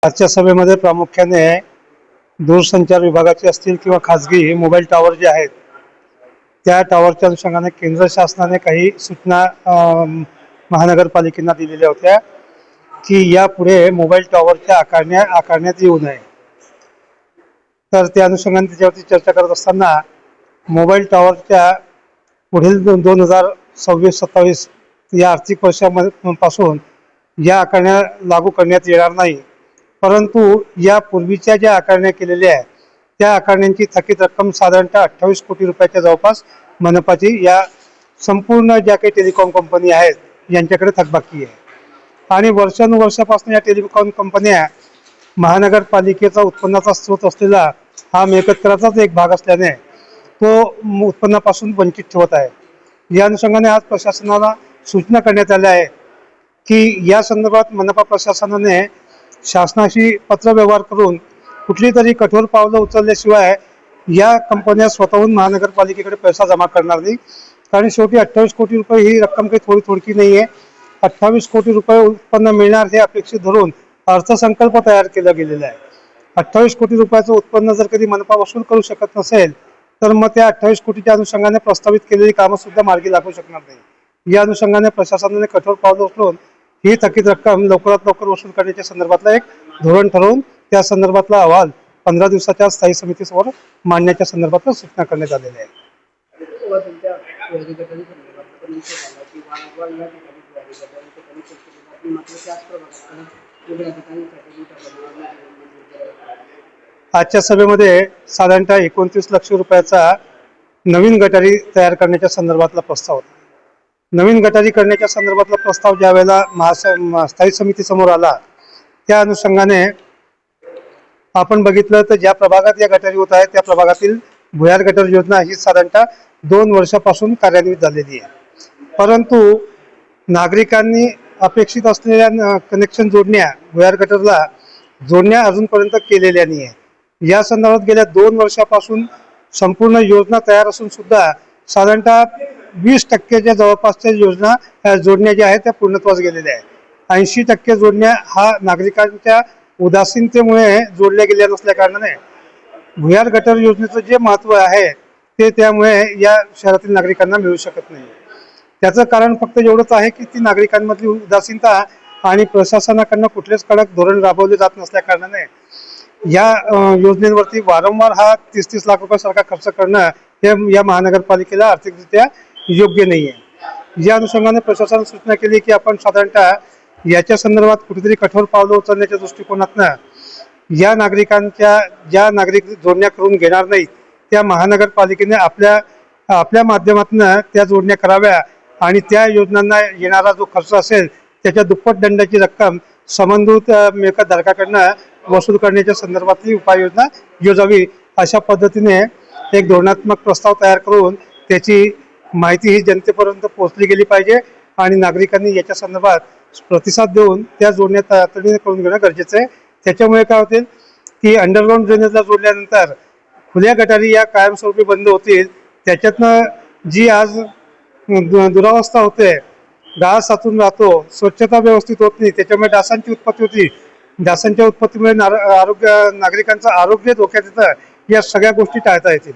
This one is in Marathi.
आजच्या सभेमध्ये प्रामुख्याने दूरसंचार विभागाचे असतील किंवा खाजगी मोबाईल टॉवर जे आहेत त्या टॉवरच्या अनुषंगाने केंद्र शासनाने काही सूचना महानगरपालिकेला दिलेल्या होत्या की यापुढे मोबाईल टॉवरच्या आकारण्यात येऊ नये। तर त्या अनुषंगाने त्याच्यावरती चर्चा करत असताना मोबाईल टॉवरच्या पुढील 2026-27 या आर्थिक वर्षापासून या आकारण्या लागू करण्यात येणार नाही, परंतु या पूर्वीच्या ज्या आकारण्या केलेल्या आहेत त्या आकारण्यांची थकीत रक्कम साधारणतः 28 कोटी रुपयाच्या जवळपास मनपाची या संपूर्ण ज्या काही टेलिकॉम कंपनी आहेत यांच्याकडे थकबाकी आहे। आणि वर्षानुवर्षापासून या टेलिकॉम कंपन्या महानगरपालिकेचा उत्पन्नाचा स्रोत असलेला हा मिळकत कराचाच एक भाग असल्याने तो उत्पन्नापासून वंचित ठेवत आहे। या अनुषंगाने आज प्रशासनाला सूचना करण्यात आल्या आहे की या संदर्भात मनपा प्रशासनाने शासनाशी पत्रव्यवहार करून कुठली तरी कठोर पावलं उचलल्याशिवाय या कंपन्या स्वतःहून महानगरपालिकेकडे पैसा जमा करणार नाही। कारण शेवटी 28 कोटी रुपये ही रक्कम काही थोडकी नाही आहे। 28 कोटी रुपये उत्पन्न मिळणार हे अपेक्षित धरून अर्थसंकल्प तयार केला गेलेला आहे। 28 कोटी रुपयाचं उत्पन्न जर कधी मनपा वसूल करू शकत नसेल तर मग त्या 28 कोटीच्या अनुषंगाने प्रस्तावित केलेली कामं सुद्धा मार्गी लागू शकणार नाही। या अनुषंगाने प्रशासनाने कठोर पावलं उचलून ही थकीत रक्कम लवकरात लवकर वसूल करण्याच्या संदर्भातला एक धोरण ठरवून त्या संदर्भातला अहवाल 15 दिवसाच्या स्थायी समितीसमोर मांडण्याच्या संदर्भात सूचना करण्यात आलेल्या आहे। आजच्या सभेमध्ये साधारणतः 29 लाख रुपयाचा नवीन गटारी तयार करण्याच्या संदर्भातला प्रस्ताव होता। नवीन गटारी करण्याच्या संदर्भातला प्रस्ताव ज्या वेळेला स्थायी समितीसमोर आला त्या अनुषंगाने आपण बघितलं तर ज्या प्रभागात या गटारी होत आहेत त्या प्रभागातील भुयार गटर योजना ही साधारणतः 2 वर्षापासून कार्यान्वित झालेली आहे, परंतु नागरिकांनी अपेक्षित असलेल्या कनेक्शन जोडण्या भुयार गटरला जोडण्या अजूनपर्यंत केलेल्या नाही आहे। या संदर्भात गेल्या 2 वर्षापासून संपूर्ण योजना तयार असून सुद्धा साधारणतः 20% जवळपासच्या योजना जोडण्या ज्या आहेत त्या पूर्णत्वास गेलेल्या आहेत। 80% जोडण्या हा नागरिकांच्या उदासीनतेमुळे जोडल्या गेल्या नसल्या कारणाने भुयार गटर योजनेचं जे महत्त्व आहे ते त्यामुळे या शहरातील नागरिकांना मिळू शकत नाही। त्याचं कारण फक्त एवढंच आहे की ती नागरिकांमधली उदासीनता आणि प्रशासनाकडनं कुठलेच कडक धोरण राबवले जात नसल्या कारणाने या योजनेवरती वारंवार हा 30-30 लाख रुपयासारखा खर्च करणं हे या महानगरपालिकेला आर्थिकदृष्ट्या योग्य नाही आहे। या अनुषंगाने प्रशासनाने सूचना केली की आपण साधारणतः याच्या संदर्भात कुठेतरी कठोर पावलं उचलण्याच्या दृष्टिकोनातनं या नागरिकांच्या ज्या नागरिक जोडण्या करून घेणार नाहीत त्या महानगरपालिकेने आपल्या माध्यमातून त्या जोडण्या कराव्या आणि त्या योजनांना येणारा जो खर्च असेल त्याच्या दुप्पट दंडाची रक्कम संबंधित मिळकत धारकाकडनं वसूल करण्याच्या संदर्भातली उपाययोजना योजावी, अशा पद्धतीने एक धोरणात्मक प्रस्ताव तयार करून त्याची माहिती ही जनतेपर्यंत पोहोचली गेली पाहिजे आणि नागरिकांनी याच्या संदर्भात प्रतिसाद देऊन त्या जोडण्या तातडीने करून घेणं गरजेचं आहे। त्याच्यामुळे काय होतील की अंडरग्राऊंड ड्रेनेजला जोडल्यानंतर खुल्या गटारी या कायमस्वरूपी बंद होतील। त्याच्यातनं जी आज दुरावस्था होते, डास साचून राहतो, स्वच्छता व्यवस्थित होत नाही, त्याच्यामुळे डासांची उत्पत्ती होती, डासांच्या उत्पत्तीमुळे नागरिकांचं आरोग्य धोक्यात येतं, या सगळ्या गोष्टी टाळता येतील।